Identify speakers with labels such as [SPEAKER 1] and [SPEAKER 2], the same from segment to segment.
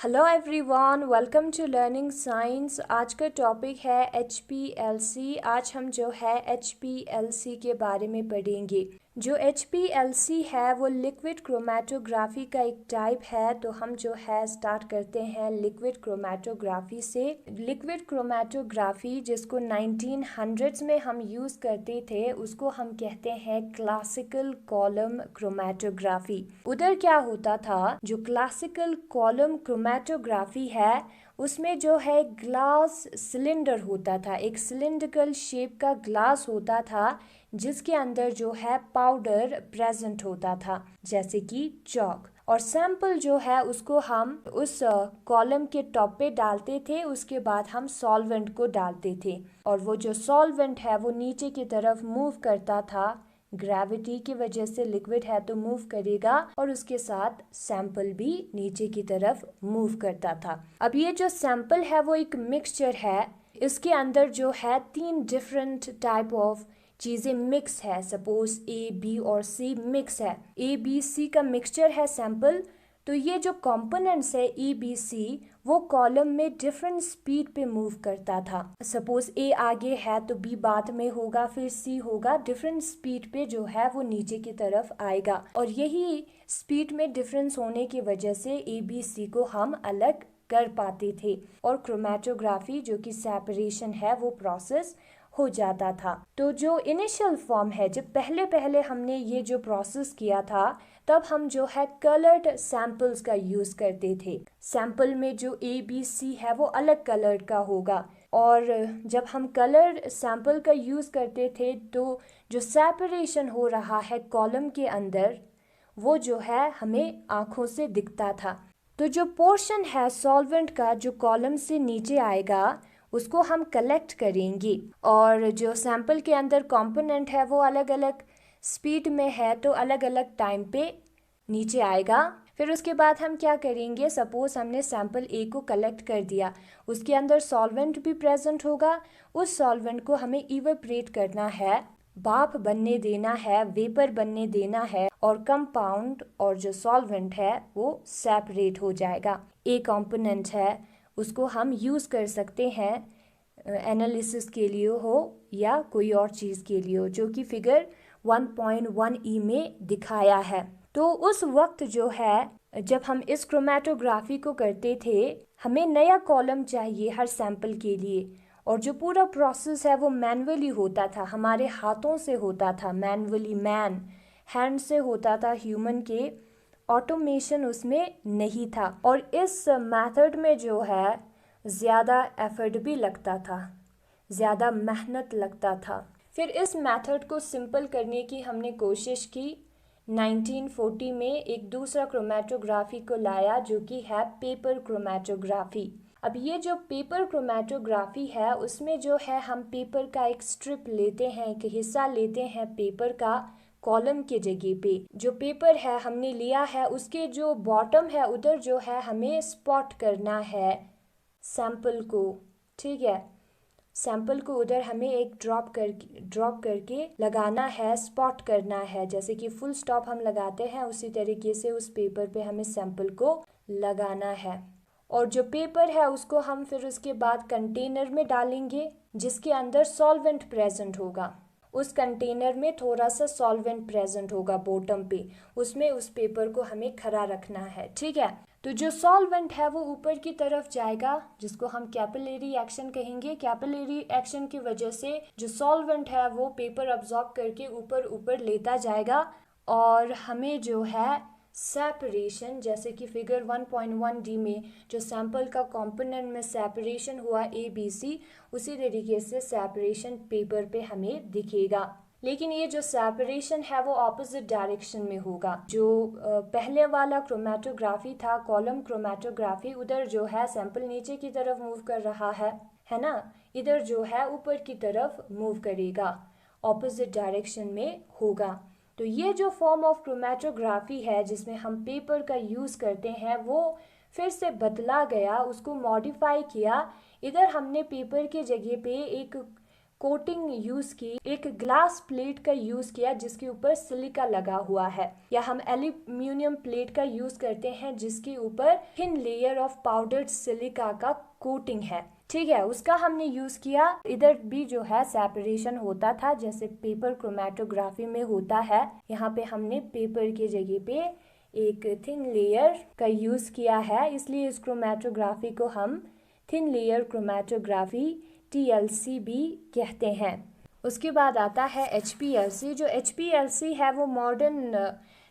[SPEAKER 1] Hello everyone, welcome to learning science. आज का topic है HPLC। आज हम जो है HPLC के बारे में पढ़ेंगे। जो HPLC है वो लिक्विड क्रोमेटोग्राफी का एक टाइप है। तो हम जो है स्टार्ट करते हैं लिक्विड क्रोमेटोग्राफी से। लिक्विड क्रोमेटोग्राफी जिसको 1900s में हम यूज़ करते थे उसको हम कहते हैं क्लासिकल कॉलम क्रोमेटोग्राफी। उधर क्या होता था, जो क्लासिकल कॉलम क्रोमेटोग्राफी है उसमें जो है ग्लास सिलेंडर होता था, एक सिलिंड्रिकल शेप का ग्लास होता था जिसके अंदर जो है पाउडर प्रेजेंट होता था जैसे कि चॉक, और सैंपल जो है उसको हम उस कॉलम के टॉप पे डालते थे। उसके बाद हम सॉल्वेंट को डालते थे और वो जो सॉल्वेंट है वो नीचे की तरफ मूव करता था। ग्रेविटी की वजह से लिक्विड है तो मूव करेगा और उसके साथ सैंपल भी नीचे की तरफ मूव करता था। अब ये जो सैंपल है वो एक मिक्सचर है। इसके अंदर जो है 3 डिफरेंट टाइप ऑफ चीज़ें मिक्स है। सपोज A, B और C मिक्स है, A, B, C का मिक्सचर है सैंपल। तो ये जो कंपोनेंट्स है E, B, C वो कॉलम में डिफरेंट स्पीड पे मूव करता था। सपोज A आगे है तो B बाद में होगा, फिर C होगा। डिफरेंट स्पीड पे जो है वो नीचे की तरफ आएगा और यही स्पीड में डिफरेंस होने की वजह से A, B, C को हम अलग कर पाते थे और क्रोमेटोग्राफी जो कि सेपरेशन है वो प्रोसेस हो जाता था। तो जो इनिशियल फॉर्म है, जब पहले पहले हमने ये जो प्रोसेस किया था तब हम जो है कलर्ड सैंपल्स का यूज करते थे। सैंपल में जो A, B, C है वो अलग कलर्ड का होगा और जब हम कलर्ड सैंपल का यूज करते थे तो जो सेपरेशन हो रहा है कॉलम के अंदर वो जो है हमें आंखों से दिखता था। तो जो पोर्शन है सॉल्वेंट का जो कॉलम से नीचे आएगा उसको हम कलेक्ट करेंगे और जो सैंपल के अंदर कंपोनेंट है वो अलग अलग स्पीड में है तो अलग अलग टाइम पे नीचे आएगा। फिर उसके बाद हम क्या करेंगे, सपोज हमने सैंपल A को कलेक्ट कर दिया, उसके अंदर सॉल्वेंट भी प्रेजेंट होगा। उस सॉल्वेंट को हमें इवेपरेट करना है, भाप बनने देना है, वेपर बनने देना है और कंपाउंड और जो सॉल्वेंट है वो सेपरेट हो जाएगा। A कंपोनेंट है उसको हम यूज़ कर सकते हैं एनालिसिस के लिए हो या कोई और चीज़ के लिए हो, जो कि फिगर 1.1e में दिखाया है। तो उस वक्त जो है जब हम इस क्रोमेटोग्राफी को करते थे हमें नया कॉलम चाहिए हर सैंपल के लिए और जो पूरा प्रोसेस है वो मैनुअली होता था, हमारे हाथों से होता था, मैनुअली मैन हैंड से होता था, ह्यूमन के ऑटोमेशन उसमें नहीं था। और इस मेथड में जो है ज़्यादा एफर्ट भी लगता था, ज़्यादा मेहनत लगता था। फिर इस मेथड को सिंपल करने की हमने कोशिश की। 1940 में एक दूसरा क्रोमेटोग्राफी को लाया जो कि है पेपर क्रोमेटोग्राफी। अब ये जो पेपर क्रोमेटोग्राफी है उसमें जो है हम पेपर का एक स्ट्रिप लेते हैं, एक हिस्सा लेते हैं पेपर का कॉलम के जगह पे। जो पेपर है हमने लिया है उसके जो बॉटम है उधर जो है हमें स्पॉट करना है सैंपल को, ठीक है। सैंपल को उधर हमें एक ड्रॉप करके लगाना है, स्पॉट करना है। जैसे कि फुल स्टॉप हम लगाते हैं उसी तरीके से उस पेपर पे हमें सैंपल को लगाना है। और जो पेपर है उसको हम फिर उसके बाद कंटेनर में डालेंगे जिसके अंदर सॉल्वेंट प्रेजेंट होगा। उस कंटेनर में थोड़ा सा सॉल्वेंट प्रेजेंट होगा बॉटम पे, उसमें उस पेपर को हमें खड़ा रखना है, ठीक है। तो जो सॉल्वेंट है वो ऊपर की तरफ जाएगा जिसको हम कैपिलरी एक्शन कहेंगे। कैपिलरी एक्शन की वजह से जो सॉल्वेंट है वो पेपर अब्जॉर्ब करके ऊपर ऊपर लेता जाएगा और हमें जो है सेपरेशन, जैसे कि फिगर 1.1d में जो सैंपल का कंपोनेंट में सेपरेशन हुआ ABC, उसी तरीके से सेपरेशन पेपर पे हमें दिखेगा। लेकिन ये जो सेपरेशन है वो ऑपोजिट डायरेक्शन में होगा। जो पहले वाला क्रोमेटोग्राफी था कॉलम क्रोमेटोग्राफी, उधर जो है सैंपल नीचे की तरफ मूव कर रहा है ना, इधर जो है ऊपर की तरफ मूव करेगा, ऑपोजिट डायरेक्शन में होगा। तो ये जो फॉर्म ऑफ क्रोमेटोग्राफी है जिसमें हम पेपर का यूज़ करते हैं वो फिर से बदला गया, उसको मॉडिफाई किया। इधर हमने पेपर के जगह पे एक कोटिंग यूज की, एक ग्लास प्लेट का यूज किया जिसके ऊपर सिलिका लगा हुआ है, या हम एल्यूमिनियम प्लेट का यूज करते हैं जिसके ऊपर thin layer of powdered silica का कोटिंग है। ठीक है, उसका हमने यूज किया। इधर भी जो है सेपरेशन होता था जैसे पेपर क्रोमेटोग्राफी में होता है। यहाँ पे हमने पेपर की जगह पे एक थिन लेयर का यूज किया है, इसलिए इस क्रोमेटोग्राफी को हम थिन लेयर क्रोमेटोग्राफी TLC भी कहते हैं। उसके बाद आता है HPLC। जो HPLC है वो मॉडर्न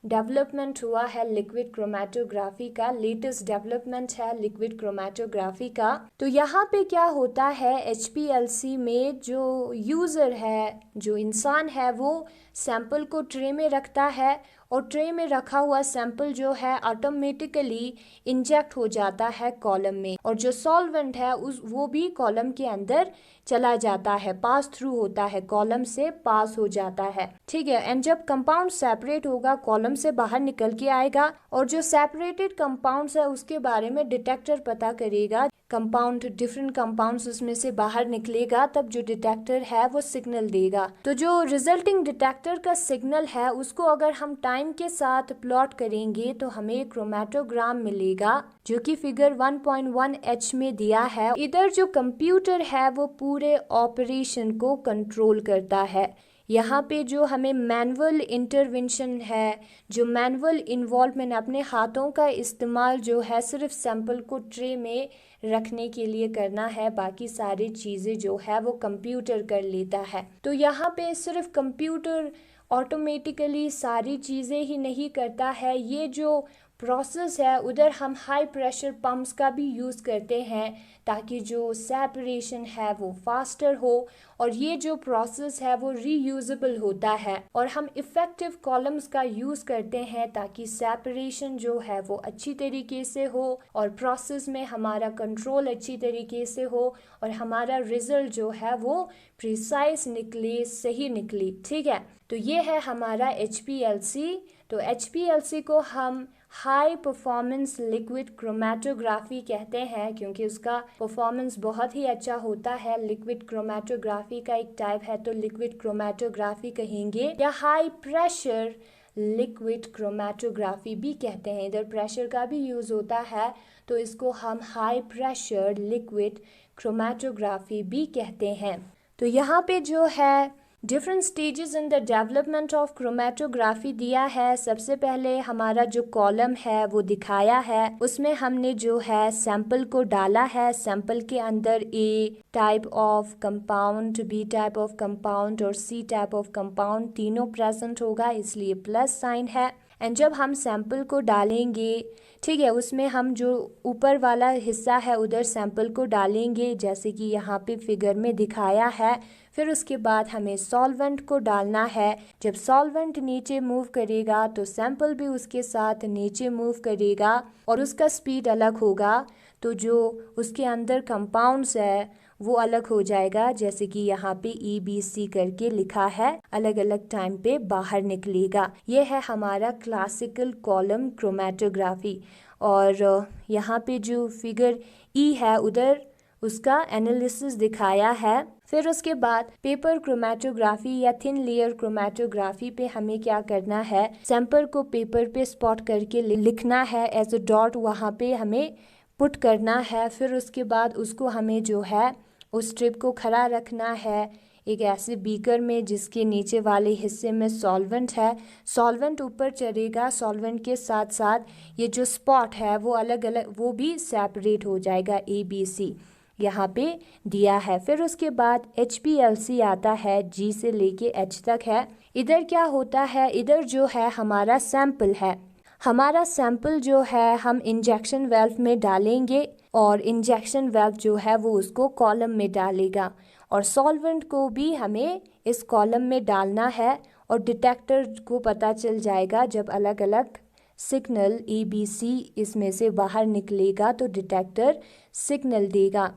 [SPEAKER 1] डेवलपमेंट हुआ है लिक्विड क्रोमेटोग्राफी का, लेटेस्ट डेवलपमेंट है लिक्विड क्रोमेटोग्राफी का। तो यहाँ पे क्या होता है, HPLC में जो यूज़र है, जो इंसान है, वो सैंपल को ट्रे में रखता है और ट्रे में रखा हुआ सैंपल जो है ऑटोमेटिकली इंजेक्ट हो जाता है कॉलम में, और जो सॉल्वेंट है वो भी कॉलम के अंदर चला जाता है, पास थ्रू होता है, कॉलम से पास हो जाता है। ठीक है, एंड जब कंपाउंड सेपरेट होगा कॉलम से बाहर निकल के आएगा, और जो सेपरेटेड कंपाउंड्स है उसके बारे में डिटेक्टर पता करेगा। कंपाउंड, डिफरेंट कंपाउंड्स उसमें से बाहर निकलेगा, तब जो डिटेक्टर है वो सिग्नल देगा। तो जो रिजल्टिंग डिटेक्टर का सिग्नल है उसको अगर हम टाइम के साथ प्लॉट करेंगे तो हमें क्रोमेटोग्राम मिलेगा, जो कि फिगर 1.1H में दिया है। इधर जो कंप्यूटर है वो पूरे ऑपरेशन को कंट्रोल करता है। यहाँ पे जो हमें मैनुअल इंटरवेंशन है, जो मैनुअल इन्वॉल्वमेंट, अपने हाथों का इस्तेमाल जो है सिर्फ सैंपल को ट्रे में रखने के लिए करना है, बाकी सारी चीज़ें जो है वो कंप्यूटर कर लेता है। तो यहाँ पे सिर्फ कंप्यूटर ऑटोमेटिकली सारी चीज़ें ही नहीं करता है, ये जो प्रोसेस है उधर हम हाई प्रेशर पंप्स का भी यूज़ करते हैं ताकि जो सेपरेशन है वो फास्टर हो, और ये जो प्रोसेस है वो रीयूजेबल होता है, और हम इफ़ेक्टिव कॉलम्स का यूज़ करते हैं ताकि सेपरेशन जो है वो अच्छी तरीके से हो और प्रोसेस में हमारा कंट्रोल अच्छी तरीके से हो और हमारा रिजल्ट जो है वो प्रिसाइज निकले, सही निकले। ठीक है, तो ये है हमारा HPLC। तो HPLC को हम हाई परफॉर्मेंस लिक्विड क्रोमेटोग्राफी कहते हैं क्योंकि उसका परफॉर्मेंस बहुत ही अच्छा होता है। लिक्विड क्रोमेटोग्राफी का एक टाइप है तो लिक्विड क्रोमेटोग्राफी कहेंगे, या हाई प्रेशर लिक्विड क्रोमेटोग्राफी भी कहते हैं। इधर प्रेशर का भी यूज़ होता है तो इसको हम हाई प्रेशर लिक्विड क्रोमेटोग्राफी भी कहते हैं। तो यहाँ पे जो है different stages in the development of chromatography दिया है। सबसे पहले हमारा जो कॉलम है वो दिखाया है, उसमें हमने जो है सैंपल को डाला है। सैंपल के अंदर A type of compound, B type of compound और C टाइप ऑफ कंपाउंड तीनों प्रेजेंट होगा, इसलिए प्लस साइन है। एंड जब हम सैंपल को डालेंगे, ठीक है, उसमें हम जो ऊपर वाला हिस्सा है उधर सैंपल को डालेंगे जैसे कि यहाँ पे फिगर में दिखाया है। फिर उसके बाद हमें सॉल्वेंट को डालना है। जब सॉल्वेंट नीचे मूव करेगा तो सैंपल भी उसके साथ नीचे मूव करेगा और उसका स्पीड अलग होगा, तो जो उसके अंदर कंपाउंड्स है वो अलग हो जाएगा, जैसे कि यहाँ पे EBC करके लिखा है, अलग अलग टाइम पे बाहर निकलेगा। ये है हमारा क्लासिकल कॉलम क्रोमेटोग्राफी। और यहाँ पे जो फिगर E है उधर उसका एनालिसिस दिखाया है। फिर उसके बाद पेपर क्रोमेटोग्राफी या थिन लेयर क्रोमेटोग्राफी पे हमें क्या करना है, सैंपल को पेपर पे स्पॉट करके लिखना है एज अ डॉट, वहाँ पे हमें पुट करना है। फिर उसके बाद उसको हमें जो है उस स्ट्रिप को खड़ा रखना है एक ऐसे बीकर में जिसके नीचे वाले हिस्से में सॉल्वेंट है। सॉल्वेंट ऊपर चढ़ेगा, सॉल्वेंट के साथ साथ ये जो स्पॉट है वो अलग अलग, वो भी सेपरेट हो जाएगा। ABC यहाँ पे दिया है। फिर उसके बाद HPLC आता है, G से लेके H तक है। इधर क्या होता है, इधर जो है हमारा सैंपल है। हमारा सैंपल जो है हम इंजेक्शन वेल्व में डालेंगे और इंजेक्शन वेल्व जो है वो उसको कॉलम में डालेगा, और सॉल्वेंट को भी हमें इस कॉलम में डालना है। और डिटेक्टर को पता चल जाएगा जब अलग अलग सिग्नल ABC इसमें से बाहर निकलेगा तो डिटेक्टर सिग्नल देगा।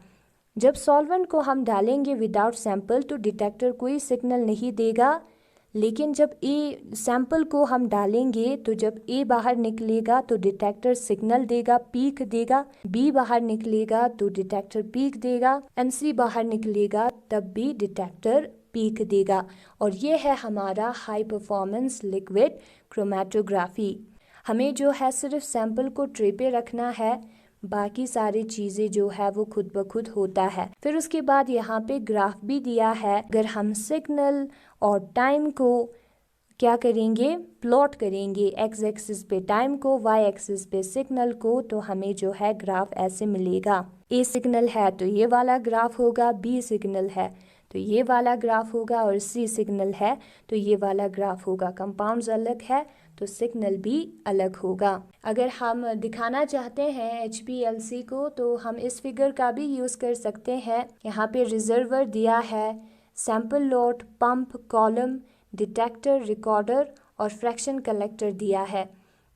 [SPEAKER 1] जब सॉल्वेंट को हम डालेंगे विदाउट सैंपल तो डिटेक्टर कोई सिग्नल नहीं देगा, लेकिन जब ए सैंपल को हम डालेंगे तो जब ए बाहर निकलेगा तो डिटेक्टर सिग्नल देगा, पीक देगा, बी बाहर निकलेगा तो डिटेक्टर पीक देगा, एंड सी बाहर निकलेगा तब भी डिटेक्टर पीक देगा। और ये है हमारा हाई परफॉर्मेंस लिक्विड क्रोमेटोग्राफी। हमें जो है सिर्फ सैंपल को ट्रे पे रखना है, बाकी सारी चीज़ें जो है वो खुद ब खुद होता है। फिर उसके बाद यहाँ पे ग्राफ भी दिया है। अगर हम सिग्नल और टाइम को क्या करेंगे, प्लॉट करेंगे, एक्स एक्सिस पे टाइम को, वाई एक्सिस पे सिग्नल को, तो हमें जो है ग्राफ ऐसे मिलेगा। ए सिग्नल है तो ये वाला ग्राफ होगा, बी सिग्नल है तो ये वाला ग्राफ होगा, और सी सिग्नल है तो ये वाला ग्राफ होगा। कंपाउंड्स अलग है तो सिग्नल भी अलग होगा। अगर हम दिखाना चाहते हैं HPLC को तो हम इस फिगर का भी यूज़ कर सकते हैं। यहाँ पे रिजर्वर दिया है, sample lot, pump, column, detector, recorder और फ्रैक्शन कलेक्टर दिया है।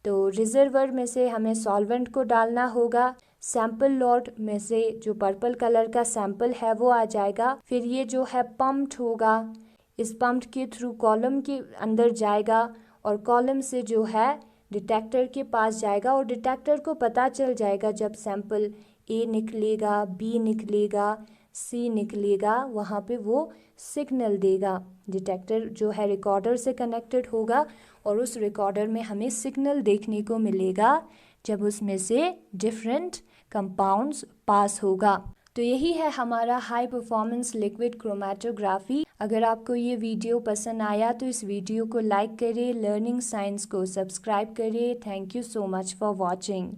[SPEAKER 1] तो रिजर्वर में से हमें सॉल्वेंट को डालना होगा, सैंपल लॉट में से जो पर्पल कलर का सैंपल है वो आ जाएगा। फिर ये जो है पंप्ड होगा, इस पंप के थ्रू कॉलम के अंदर जाएगा और कॉलम से जो है डिटेक्टर के पास जाएगा, और डिटेक्टर को पता चल जाएगा जब सैंपल ए निकलेगा, बी निकलेगा, सी निकलेगा, वहाँ पे वो सिग्नल देगा। डिटेक्टर जो है रिकॉर्डर से कनेक्टेड होगा और उस रिकॉर्डर में हमें सिग्नल देखने को मिलेगा जब उसमें से डिफरेंट कंपाउंड्स पास होगा। तो यही है हमारा हाई परफॉर्मेंस लिक्विड क्रोमेटोग्राफी। अगर आपको ये वीडियो पसंद आया तो इस वीडियो को लाइक करें, लर्निंग साइंस को सब्सक्राइब करें। Thank you so much for watching.